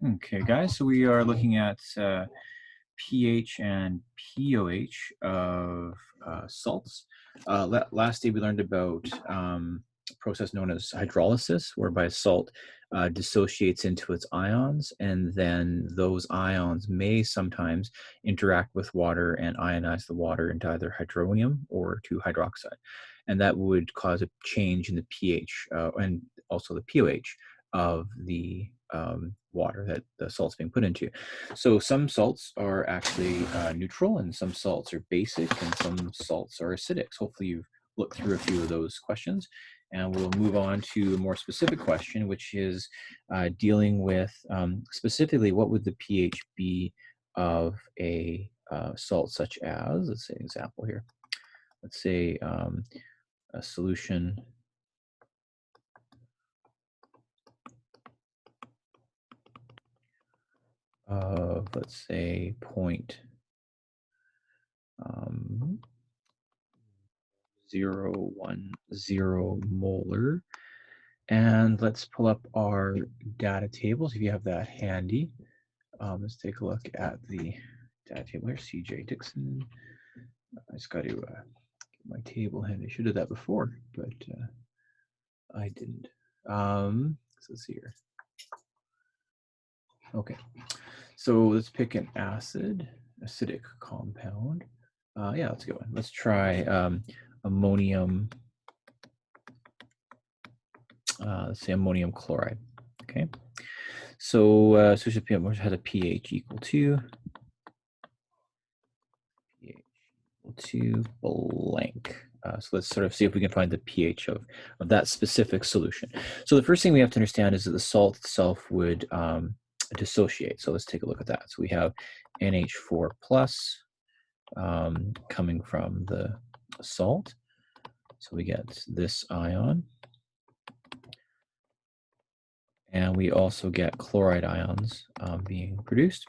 Okay, guys, so we are looking at pH and pOH of salts. Last day we learned about a process known as hydrolysis, whereby salt dissociates into its ions, and then those ions may sometimes interact with water and ionize the water into either hydronium or to hydroxide. And that would cause a change in the pH and also the pOH of the water that the salt's being put into. So some salts are actually neutral, and some salts are basic, and some salts are acidic. So hopefully you've looked through a few of those questions, and we'll move on to a more specific question, which is dealing with specifically what would the pH be of a salt such as, let's say an example here, let's say a solution of, let's say, 0.010 molar. And let's pull up our data tables if you have that handy. Let's take a look at the data table here. CJ Dixon. I just got to get my table handy. I should have that before, but I didn't. So let's see here. Okay, so let's pick an acidic compound. Yeah, let's go. Let's try ammonium. Let's say ammonium chloride. Okay, so it has a pH equal to blank. So let's sort of see if we can find the pH of that specific solution. So the first thing we have to understand is that the salt itself would dissociate. So let's take a look at that. So we have NH4 plus coming from the salt. So we get this ion. And we also get chloride ions being produced.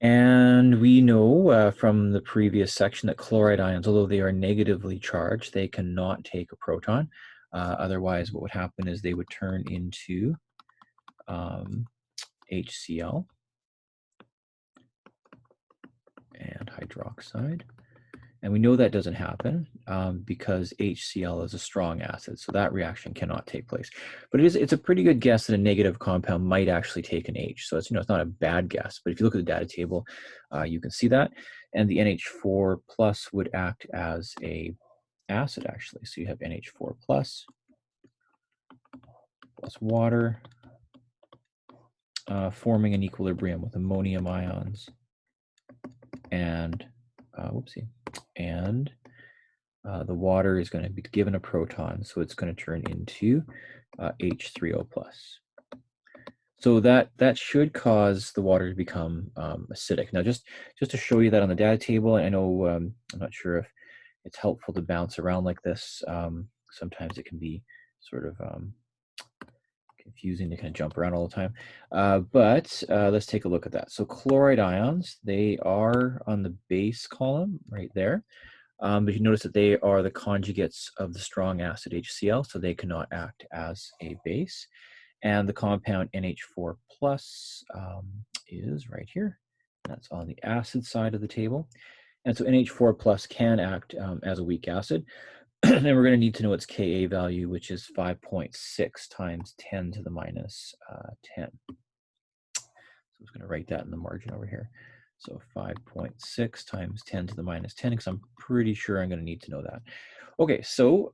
And we know from the previous section that chloride ions, although they are negatively charged, they cannot take a proton. Otherwise, what would happen is they would turn into HCl and hydroxide. And we know that doesn't happen because HCl is a strong acid, so that reaction cannot take place. But it's a pretty good guess that a negative compound might actually take an H. So it's it's not a bad guess. But if you look at the data table, you can see that. And the NH4 plus would act as a acid actually. So you have NH4 plus water forming an equilibrium with ammonium ions and the water is going to be given a proton, so it's going to turn into H3O plus. So that should cause the water to become acidic. Now, just to show you that on the data table, I know I'm not sure if it's helpful to bounce around like this. Sometimes it can be sort of confusing to kind of jump around all the time. But let's take a look at that. So chloride ions, they are on the base column right there. But you notice that they are the conjugates of the strong acid HCl, so they cannot act as a base. And the compound NH4 plus is right here. That's on the acid side of the table. And so NH4 plus can act as a weak acid. And we're going to need to know its Ka value, which is 5.6 times 10 to the minus 10. So I'm just going to write that in the margin over here. So 5.6 times 10 to the minus 10, because I'm pretty sure I'm going to need to know that. Okay, so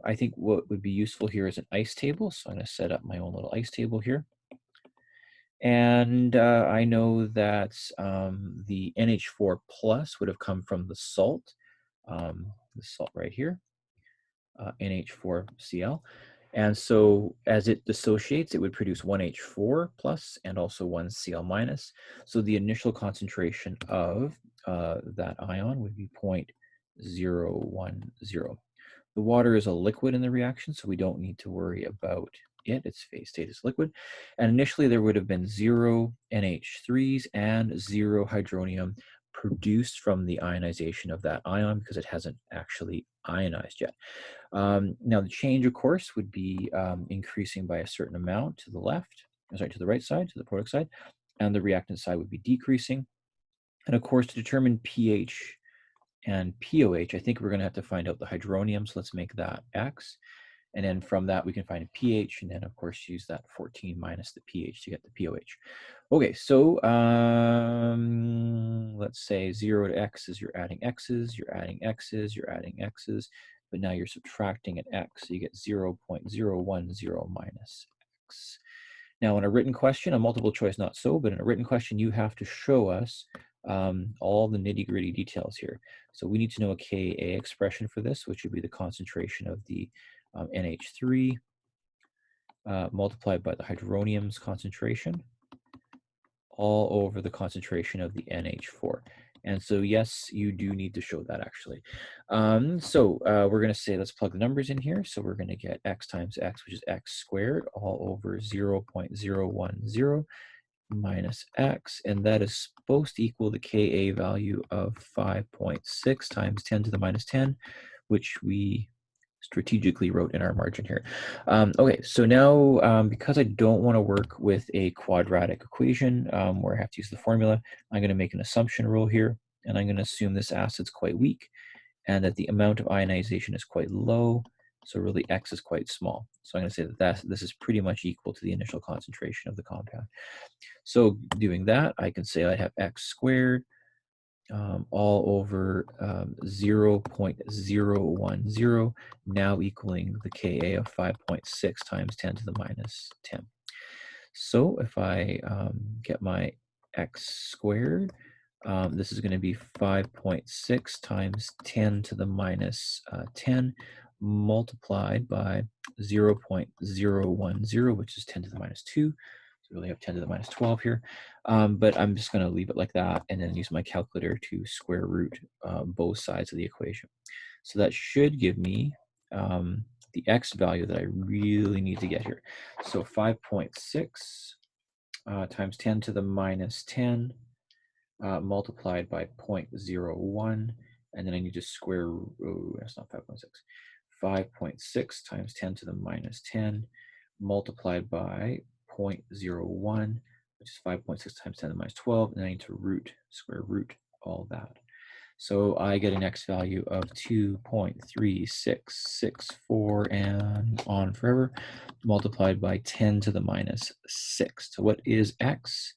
I think what would be useful here is an ice table. So I'm going to set up my own little ice table here. And I know that the NH4 plus would have come from the salt right here, NH4Cl. And so as it dissociates, it would produce one H4 plus and also one Cl minus. So the initial concentration of that ion would be 0.010. The water is a liquid in the reaction, so we don't need to worry about it. Its phase state is liquid. And initially there would have been 0 NH3s and 0 hydronium produced from the ionization of that ion because it hasn't actually ionized yet. Now the change, of course, would be increasing by a certain amount to the left. sorry, to the right side, to the product side, and the reactant side would be decreasing. And of course, to determine pH and pOH, I think we're going to have to find out the hydronium. So let's make that X. And then from that, we can find a pH, and then of course use that 14 minus the pH to get the pOH. Okay, so let's say 0 to X is you're adding X's, you're adding X's, you're adding X's, but now you're subtracting an X, so you get 0.010 minus X. Now in a written question, a multiple choice not so, but in a written question, you have to show us all the nitty gritty details here. So we need to know a Ka expression for this, which would be the concentration of the NH3 multiplied by the hydronium's concentration all over the concentration of the NH4. And so, yes, you do need to show that actually. We're going to say, let's plug the numbers in here. So we're going to get X times X, which is X squared, all over 0.010 minus X. And that is supposed to equal the Ka value of 5.6 times 10 to the minus 10, which we strategically wrote in our margin here. Okay, so now because I don't want to work with a quadratic equation where I have to use the formula, I'm going to make an assumption rule here, and I'm going to assume this acid's quite weak and that the amount of ionization is quite low, so really X is quite small. So I'm going to say that this is pretty much equal to the initial concentration of the compound. So doing that, I can say I have X squared all over 0.010, now equaling the Ka of 5.6 times 10 to the minus 10. So if I get my X squared, this is going to be 5.6 times 10 to the minus 10 multiplied by 0.010, which is 10 to the minus 2. So we really have 10 to the minus 12 here. But I'm just going to leave it like that and then use my calculator to square root both sides of the equation. So that should give me the X value that I really need to get here. So 5.6 times 10 to the minus 10 multiplied by 0.01, and then I need to square, that's not 5.6, 5.6 times 10 to the minus 10 multiplied by 0.01, which is 5.6 times 10 to the minus 12, and I need to square root all that. So I get an X value of 2.3664 and on forever, multiplied by 10 to the minus 6. So what is X?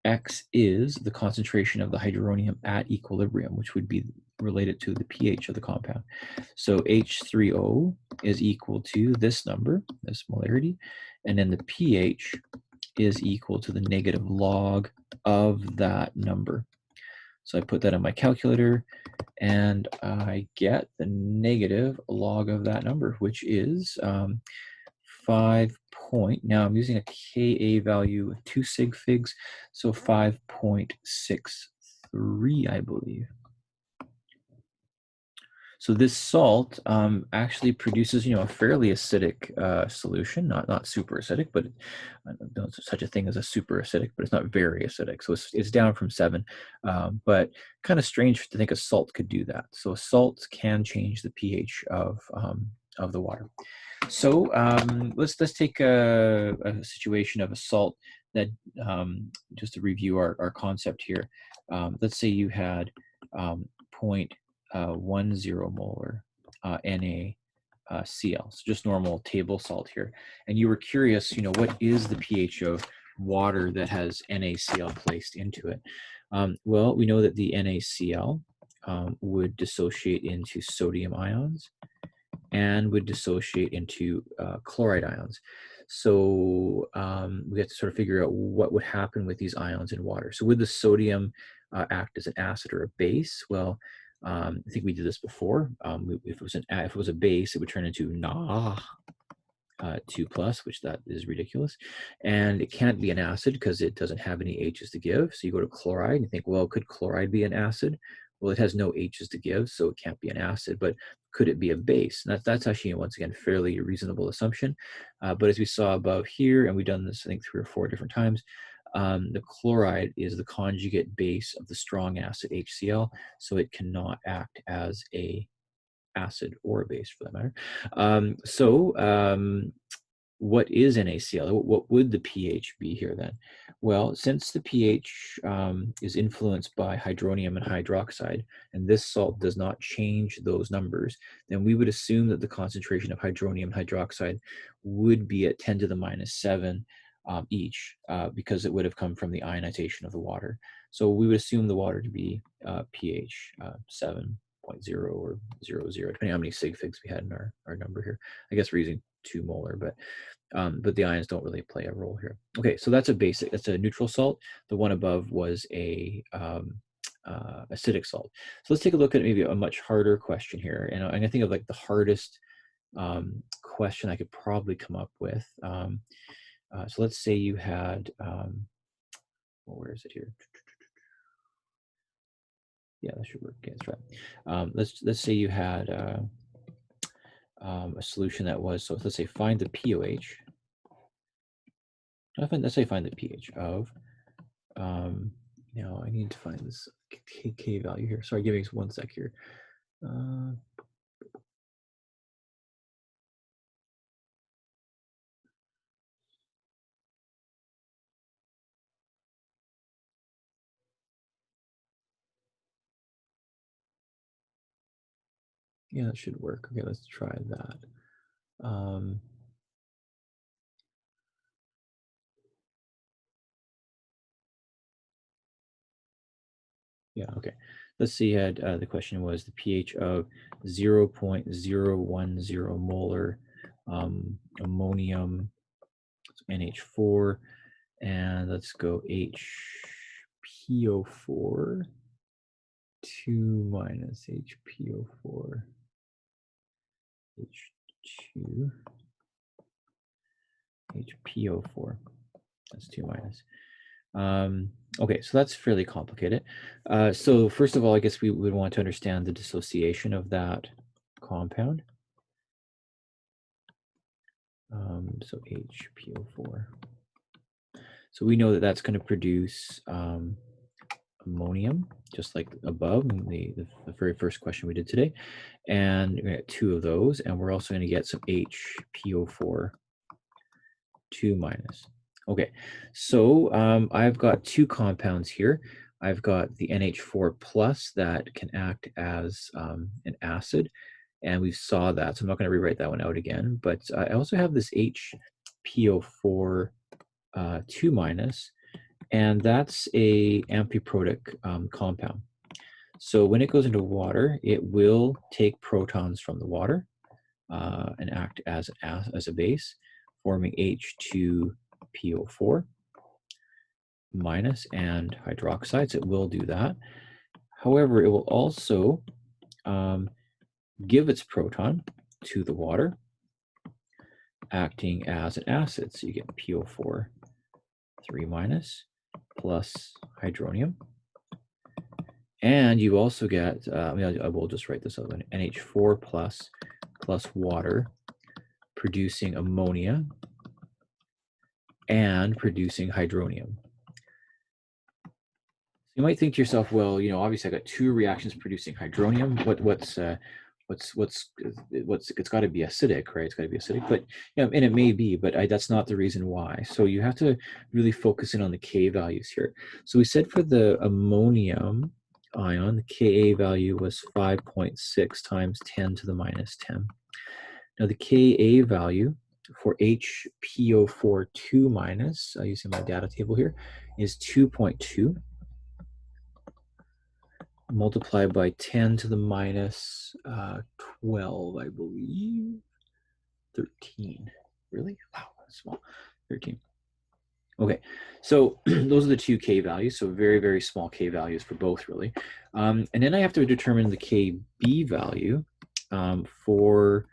X is the concentration of the hydronium at equilibrium, which would be related to the pH of the compound. So H3O is equal to this number, this molarity, and then the pH is equal to the negative log of that number. So I put that in my calculator, and I get the negative log of that number, which is 5 point, now I'm using a Ka value of 2 sig figs, so 5.63, I believe. So this salt actually produces, a fairly acidic solution, not super acidic, but I don't know such a thing as a super acidic, but it's not very acidic. So it's down from 7, but kind of strange to think a salt could do that. So salt can change the pH of the water. So let's take a situation of a salt that, just to review our concept here, let's say you had 0.10 molar NaCl, so just normal table salt here, and you were curious, what is the pH of water that has NaCl placed into it? Well, we know that the NaCl would dissociate into sodium ions and would dissociate into chloride ions. So we have to sort of figure out what would happen with these ions in water. So would the sodium act as an acid or a base? Well, I think we did this before. If it was a base, it would turn into Na. 2 plus, which that is ridiculous. And it can't be an acid because it doesn't have any H's to give. So you go to chloride and you think, well, could chloride be an acid? Well, it has no H's to give, so it can't be an acid, but could it be a base? And that's actually, once again, fairly reasonable assumption. But as we saw above here, and we've done this, I think, 3 or 4 different times, the chloride is the conjugate base of the strong acid HCl, so it cannot act as a acid or a base for that matter. what is NaCl? What would the pH be here then? Well, since the pH is influenced by hydronium and hydroxide, and this salt does not change those numbers, then we would assume that the concentration of hydronium and hydroxide would be at 10 to the minus 7 each, because it would have come from the ionization of the water. So we would assume the water to be pH 7.0 or 0.0, depending on how many sig figs we had in our number here. I guess we're using 2 molar, but the ions don't really play a role here. Okay, so that's a neutral salt. The one above was a acidic salt. So let's take a look at maybe a much harder question here. And I'm gonna think of like the hardest question I could probably come up with. So let's say you had, well, where is it here? Yeah, that should work. Okay, that's right. Let's say you had a solution that was, so let's say find the pOH. Let's say find the pH of, now I need to find this K value here. Sorry, give me 1 sec here. Yeah, that should work. Okay, let's try that. Yeah, okay. Let's see, the question was the pH of 0.010 molar ammonium, NH4, and let's go HPO4, 2 minus HPO4, H2, HPO4, that's 2 minus. Okay, so that's fairly complicated. So first of all, I guess we would want to understand the dissociation of that compound. So HPO4. So we know that that's going to produce ammonium, just like above in the very first question we did today. And we're going to get 2 of those, and we're also going to get some HPO4, 2 minus. Okay, so I've got 2 compounds here. I've got the NH4 plus that can act as an acid, and we saw that, so I'm not going to rewrite that one out again. But I also have this HPO4 2 minus, and that's a amphiprotic compound. So when it goes into water, it will take protons from the water and act as a base, forming H2PO4 minus and hydroxides. It will do that. However, it will also give its proton to the water, acting as an acid. So you get PO4 3 minus plus hydronium. And you also get, I will just write this out, NH4 plus water, producing ammonia and producing hydronium. You might think to yourself, well, obviously I got 2 reactions producing hydronium. It's got to be acidic, right? It's got to be acidic, but and it may be, but that's not the reason why. So you have to really focus in on the K values here. So we said for the ammonium ion, the Ka value was 5.6 times 10 to the minus 10. Now the Ka value for HPO4 2 minus, using my data table here, is 2.2. multiplied by 10 to the minus 12, I believe. 13. Really? Wow, that's small. 13. Okay, so those are the 2 K values, so very, very small K values for both, really. And then I have to determine the Kb value for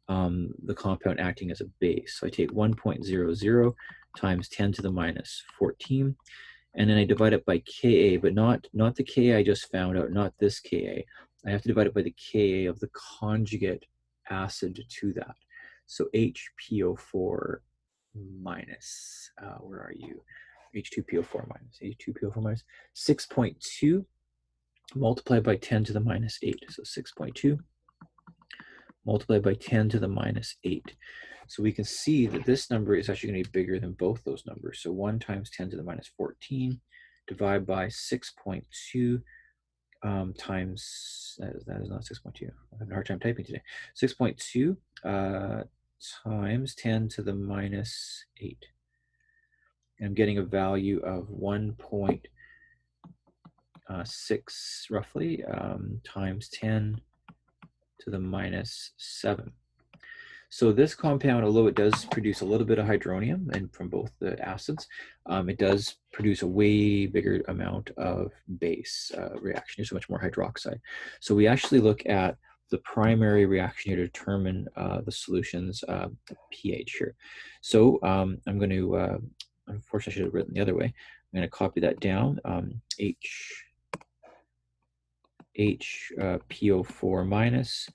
the compound acting as a base. So I take 1.00 times 10 to the minus 14, and then I divide it by Ka, but not the Ka I just found out, not this Ka. I have to divide it by the Ka of the conjugate acid to that. So HPO4 minus, where are you? H2PO4 minus, 6.2 multiplied by 10 to the minus 8, so 6.2 multiplied by 10 to the minus 8. So we can see that this number is actually going to be bigger than both those numbers. So 1 times 10 to the minus 14 divided by 6.2 times, that is not 6.2. I'm having a hard time typing today. 6.2 times 10 to the minus 8. And I'm getting a value of 1.6 roughly times 10 to the minus 7. So this compound, although it does produce a little bit of hydronium and from both the acids, it does produce a way bigger amount of base reaction. There's so much more hydroxide. So we actually look at the primary reaction here to determine the solution's pH here. So I'm going to, unfortunately I should have written the other way. I'm going to copy that down, pO4 minus,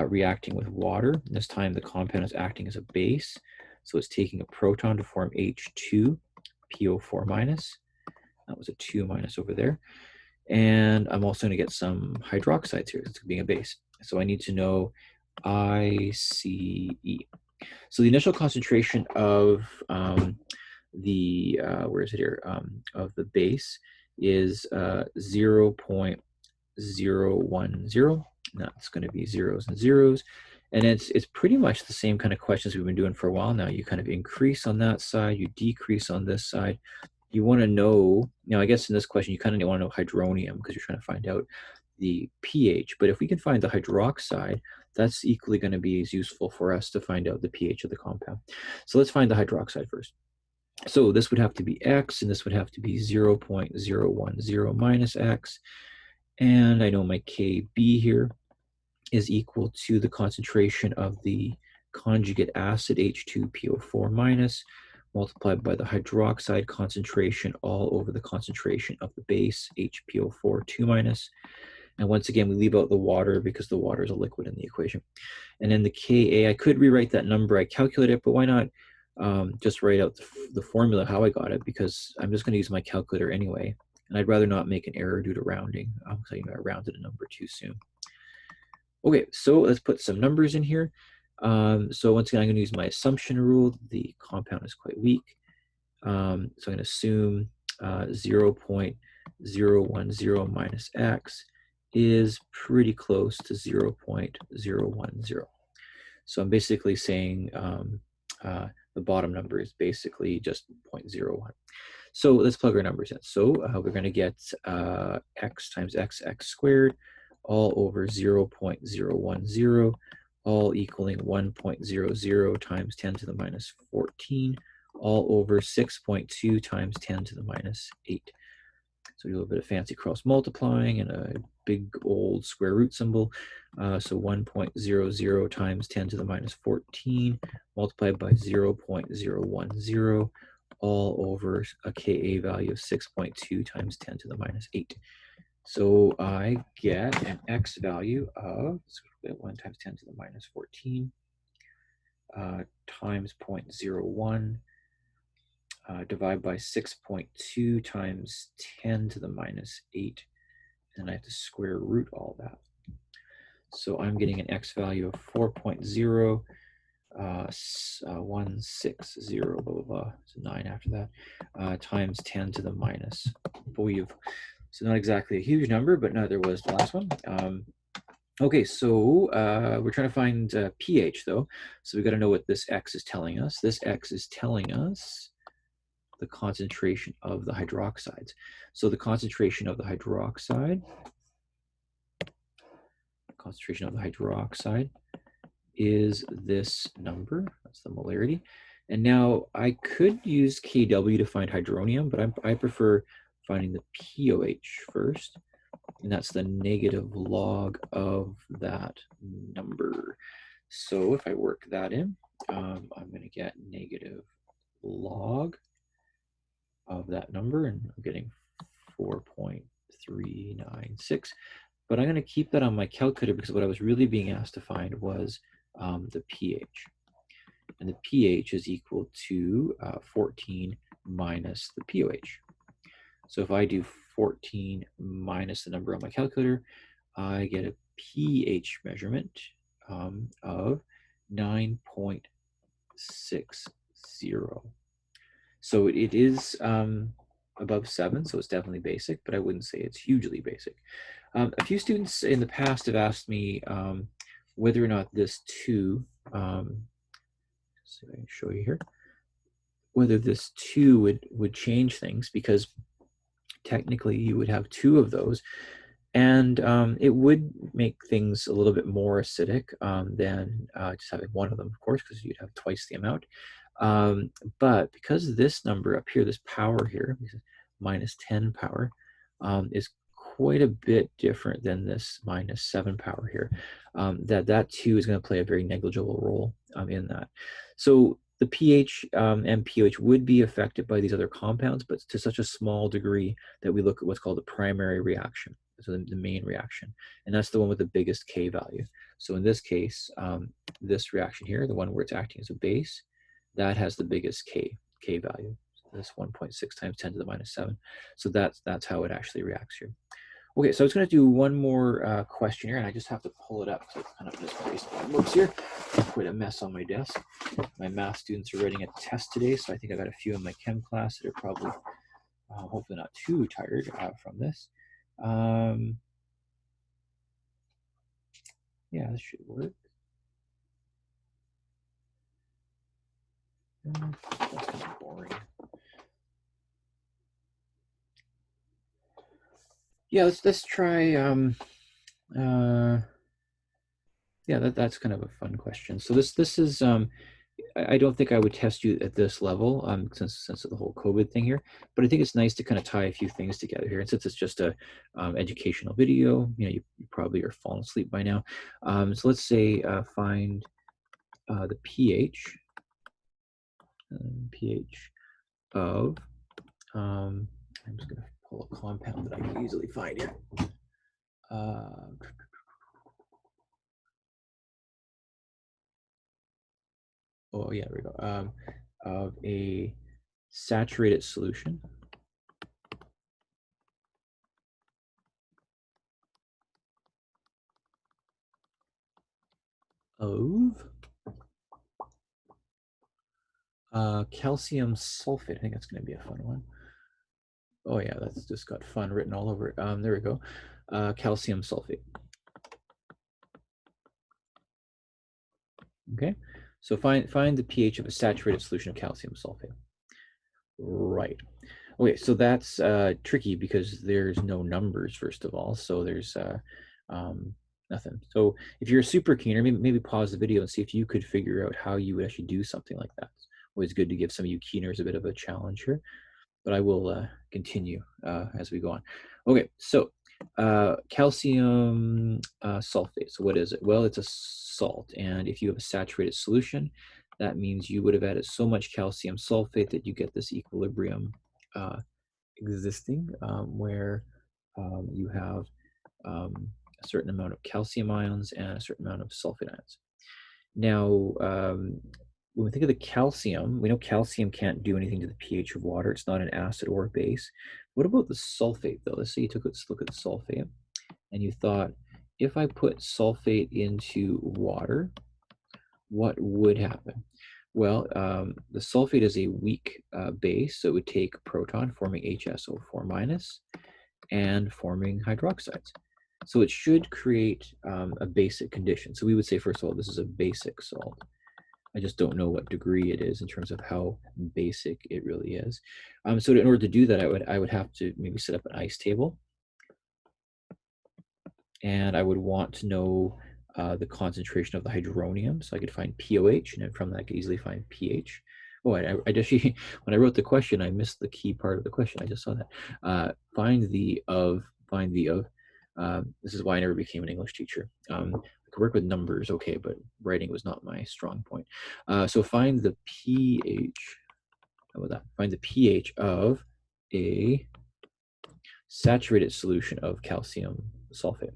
reacting with water. This time the compound is acting as a base. So it's taking a proton to form H2, pO4 minus. That was a 2 minus over there. And I'm also going to get some hydroxides here. It's being a base. So I need to know ICE. So the initial concentration of where is it here? Of the base is 0.010. That's going to be zeros and zeros. And it's pretty much the same kind of questions we've been doing for a while now. You kind of increase on that side, you decrease on this side. You want to know, I guess in this question, you kind of want to know hydronium because you're trying to find out the pH. But if we can find the hydroxide, that's equally going to be as useful for us to find out the pH of the compound. So let's find the hydroxide first. So this would have to be X, and this would have to be 0.010 minus X. And I know my Kb here is equal to the concentration of the conjugate acid, H2PO4 minus, multiplied by the hydroxide concentration all over the concentration of the base, HPO4 2 minus. And once again, we leave out the water because the water is a liquid in the equation. And then the Ka, I could rewrite that number. I calculated it, but why not just write out the formula, how I got it, because I'm just going to use my calculator anyway. And I'd rather not make an error due to rounding. I rounded a number too soon. Okay, so let's put some numbers in here. So once again, I'm going to use my assumption rule. The compound is quite weak. So I'm going to assume 0.010 minus X is pretty close to 0.010. So I'm basically saying the bottom number is basically just 0.01. So let's plug our numbers in. So we're going to get x times x squared all over 0.010, all equaling 1.00 times 10 to the minus 14, all over 6.2 times 10 to the minus 8. So do a little bit of fancy cross multiplying and a big old square root symbol. So 1.00 times 10 to the minus 14 multiplied by 0.010, all over a Ka value of 6.2 times 10 to the minus 8. So I get an X value of 1 times 10 to the minus 14 times 0.01 divided by 6.2 times 10 to the minus 8. And I have to square root all that. So I'm getting an X value of 4.0160, blah, blah, blah. So 9 after that, times 10 to the minus. So not exactly a huge number, but neither was the last one. Okay, so we're trying to find pH though. So we got to know what this X is telling us. This X is telling us the concentration of the hydroxides. So the concentration of the hydroxide is this number. That's the molarity. And now I could use Kw to find hydronium, but I prefer finding the pOH first. And that's the negative log of that number. So if I work that in, I'm going to get negative log of that number, and I'm getting 4.396. But I'm going to keep that on my calculator because what I was really being asked to find was the pH. And the pH is equal to 14 minus the pOH. So if I do 14 minus the number on my calculator, I get a pH measurement of 9.60. So it is above 7, so it's definitely basic, but I wouldn't say it's hugely basic. A few students in the past have asked me whether or not this 2, so I can show you here, whether this 2 would change things, because technically you would have 2 of those, and it would make things a little bit more acidic than just having 1 of them, of course, because you'd have twice the amount. But because this number up here, this power here, minus 10 power, is quite a bit different than this minus 7 power here, that 2 is going to play a very negligible role in that. So the pH and pOH would be affected by these other compounds, but to such a small degree that we look at what's called the primary reaction, so the main reaction, and that's the one with the biggest K value. So in this case, this reaction here, the one where it's acting as a base, that has the biggest K value. So this 1.6 times 10 to the minus 7. So that's how it actually reacts here. Okay, so I was going to do one more question here, and I just have to pull it up because I kind of misplaced my books here. Quite a mess on my desk. My math students are writing a test today, so I think I got a few in my chem class that are probably hopefully not too tired from this. Yeah, this should work. That's kind of boring. Yeah, let's try. Yeah, that's kind of a fun question. So this is I don't think I would test you at this level since of the whole COVID thing here, but I think it's nice to kind of tie a few things together here. And since it's just a educational video, you probably are falling asleep by now. So let's say find the pH of I'm just going to pull a compound that I can easily find here. Oh yeah, there we go. Of a saturated solution of calcium sulfate. I think that's going to be a fun one. Oh yeah, that's just got fun written all over it. There we go. Calcium sulfate. Okay, so find the pH of a saturated solution of calcium sulfate. Right. Okay, so that's tricky because there's no numbers, first of all. So there's nothing. So if you're a super keener, maybe pause the video and see if you could figure out how you would actually do something like that. It's always good to give some of you keeners a bit of a challenge here, but I will continue as we go on. Okay, so calcium sulfate. So what is it? Well, it's a salt, and if you have a saturated solution, that means you would have added so much calcium sulfate that you get this equilibrium existing where you have a certain amount of calcium ions and a certain amount of sulfate ions. Now, when we think of the calcium, we know calcium can't do anything to the pH of water. It's not an acid or a base. What about the sulfate, though? Let's say you took a look at the sulfate, and you thought, if I put sulfate into water, what would happen? Well, the sulfate is a weak base, so it would take a proton, forming HSO4 minus, and forming hydroxides. So it should create a basic condition. So we would say, first of all, this is a basic salt. I just don't know what degree it is in terms of how basic it really is. So in order to do that, I would have to maybe set up an ice table, and I would want to know the concentration of the hydronium, so I could find pOH, and then from that I could easily find pH. Oh, I actually, when I wrote the question, I missed the key part of the question. I just saw that. Find the of. This is why I never became an English teacher. I could work with numbers, okay, but writing was not my strong point. So find the pH. How about that? Find the pH of a saturated solution of calcium sulfate.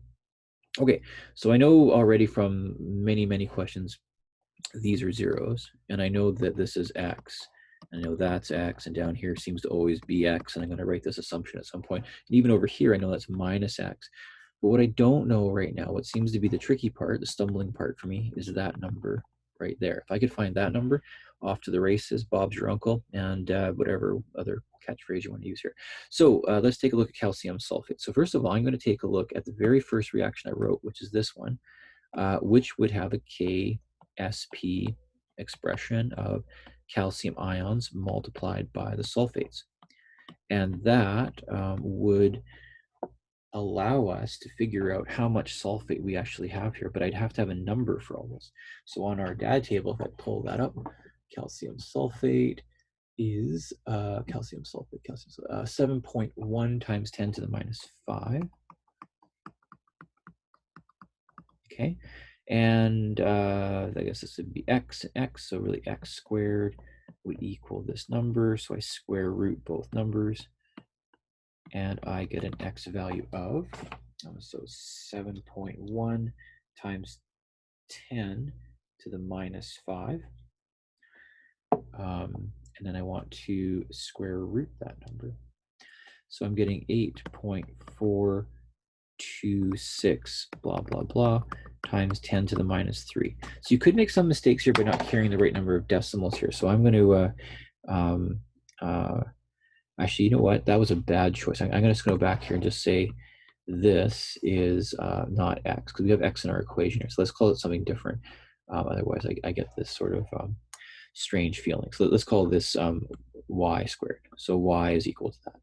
Okay, so I know already from many questions, these are zeros, and I know that this is X. I know that's X, and down here seems to always be X, and I'm going to write this assumption at some point. And even over here, I know that's minus X. But what I don't know right now, what seems to be the tricky part, the stumbling part for me, is that number right there. If I could find that number, off to the races, Bob's your uncle, and whatever other catchphrase you want to use here. So let's take a look at calcium sulfate. So first of all, I'm going to take a look at the very first reaction I wrote, which is this one, which would have a KSP expression of calcium ions multiplied by the sulfates. And that would allow us to figure out how much sulfate we actually have here, but I'd have to have a number for all this. So on our dad table, if I pull that up, calcium sulfate is calcium sulfate, 7.1 times 10 to the minus 5. Okay, and I guess this would be x and x, so really x squared would equal this number. So I square root both numbers, and I get an x value of, so 7.1 times 10 to the minus 5. And then I want to square root that number. So I'm getting 8.426 blah, blah, blah times 10 to the minus 3. So you could make some mistakes here by not carrying the right number of decimals here. So I'm going to, actually, you know what? That was a bad choice. I'm going to just go back here and just say this is not x, because we have x in our equation here. So let's call it something different. Otherwise, I get this sort of strange feeling. So let's call this y squared. So y is equal to that.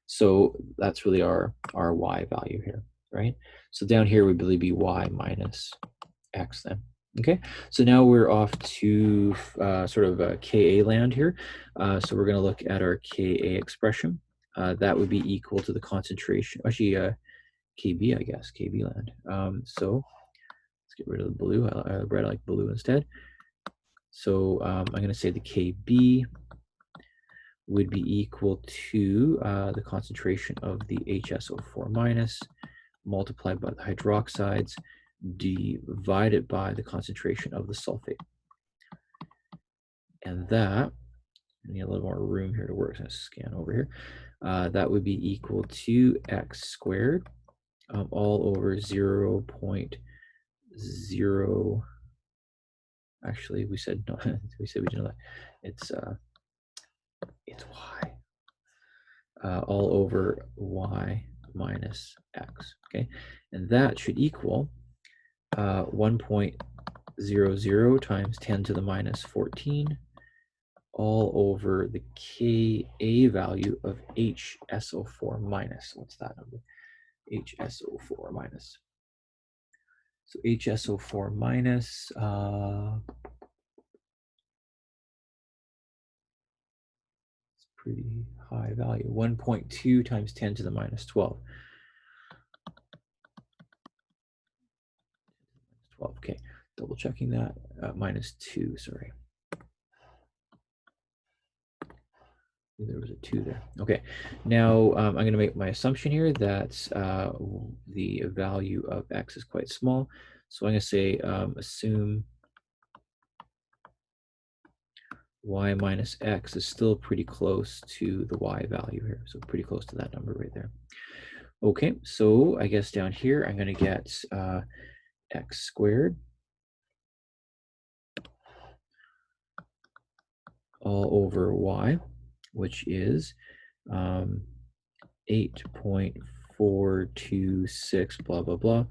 So that's really our y value here, right? So down here would really be y minus x then. Okay, so now we're off to sort of Ka land here. So we're going to look at our Ka expression. That would be equal to the concentration, actually Kb, I guess, Kb land. So let's get rid of the blue. I like blue instead. So I'm going to say the Kb would be equal to the concentration of the HSO4 minus multiplied by the hydroxides divided by the concentration of the sulfate. And that, I need a little more room here to work, so I'm going to scan over here. That would be equal to x squared all over 0.0. Actually, we said no. We said we didn't know that. It's y. All over y minus x. Okay, and that should equal 1.00 times 10 to the minus 14 all over the Ka value of HSO4 minus. What's that number? HSO4 minus. So HSO4 minus, it's pretty high value, 1.2 times 10 to the minus 12. 12, okay, double checking that, minus 2, sorry. There was a 2 there. Okay, now I'm going to make my assumption here that the value of x is quite small. So I'm going to say assume y minus x is still pretty close to the y value here. So pretty close to that number right there. Okay, so I guess down here I'm going to get x squared all over y, which is 8.426 blah, blah, blah,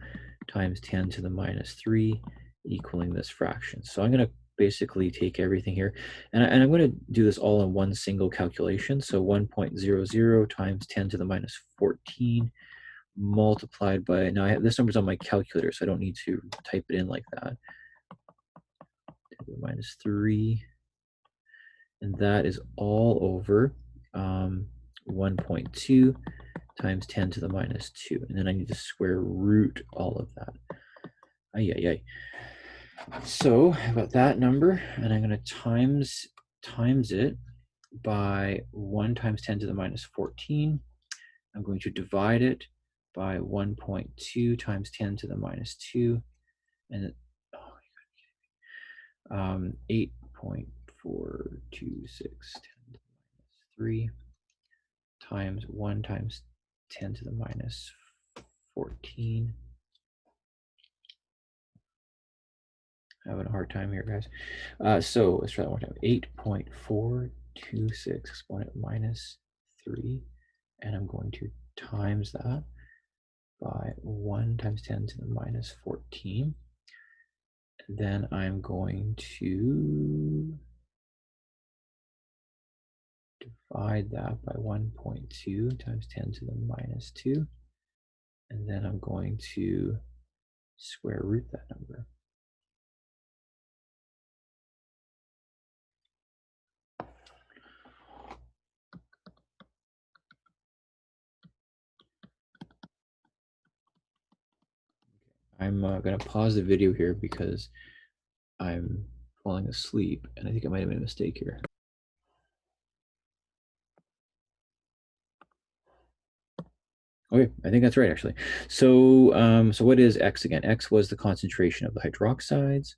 times 10 to the minus 3 equaling this fraction. So I'm going to basically take everything here, and I'm going to do this all in one single calculation. So 1.00 times 10 to the minus 14 multiplied by, now I have, this number's on my calculator, so I don't need to type it in like that, to the minus 3, and that is all over 1.2 times 10 to the minus 2. And then I need to square root all of that. So I've got that number, and I'm going to times it by 1 times 10 to the minus 14. I'm going to divide it by 1.2 times 10 to the minus 2. And 8.426 10 to the minus 3 times 1 times 10 to the minus 14. Having a hard time here, guys. So let's try that one more time. 8.426 exponent minus 3. And I'm going to times that by 1 times 10 to the minus 14. And then I'm going to divide that by 1.2 times 10 to the minus 2. And then I'm going to square root that number. I'm going to pause the video here because I'm falling asleep, and I think I might have made a mistake here. Okay, I think that's right, actually. So, so what is X again? X was the concentration of the hydroxides.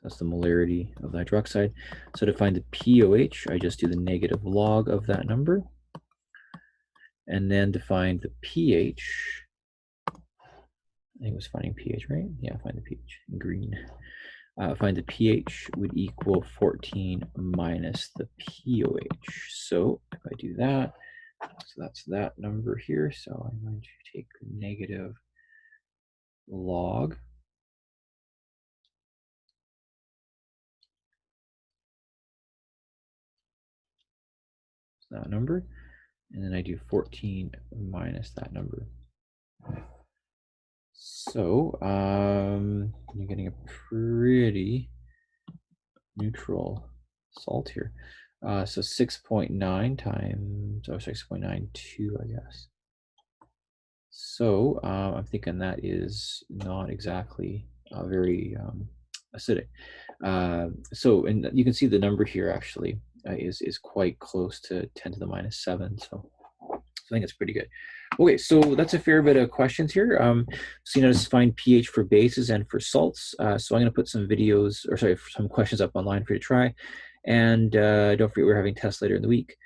That's the molarity of the hydroxide. So to find the pOH, I just do the negative log of that number. And then to find the pH, I think it was finding pH, right? Yeah, find the pH in green. Find the pH would equal 14 minus the pOH. So if I do that, so that's that number here. So I'm going to take the negative log that number, and then I do 14 minus that number. So you're getting a pretty neutral salt here. So 6.9 times, oh, 6.92, I guess. So I'm thinking that is not exactly very acidic. So, and you can see the number here actually is quite close to 10 to the minus 7. So I think it's pretty good. Okay, so that's a fair bit of questions here. So you know, just find pH for bases and for salts. So I'm going to put some videos, or sorry, some questions up online for you to try. And don't forget, we're having tests later in the week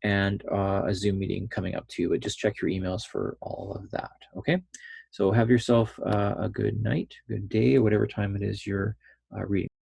and a Zoom meeting coming up too. But just check your emails for all of that. Okay, so have yourself a good night, good day, whatever time it is you're reading.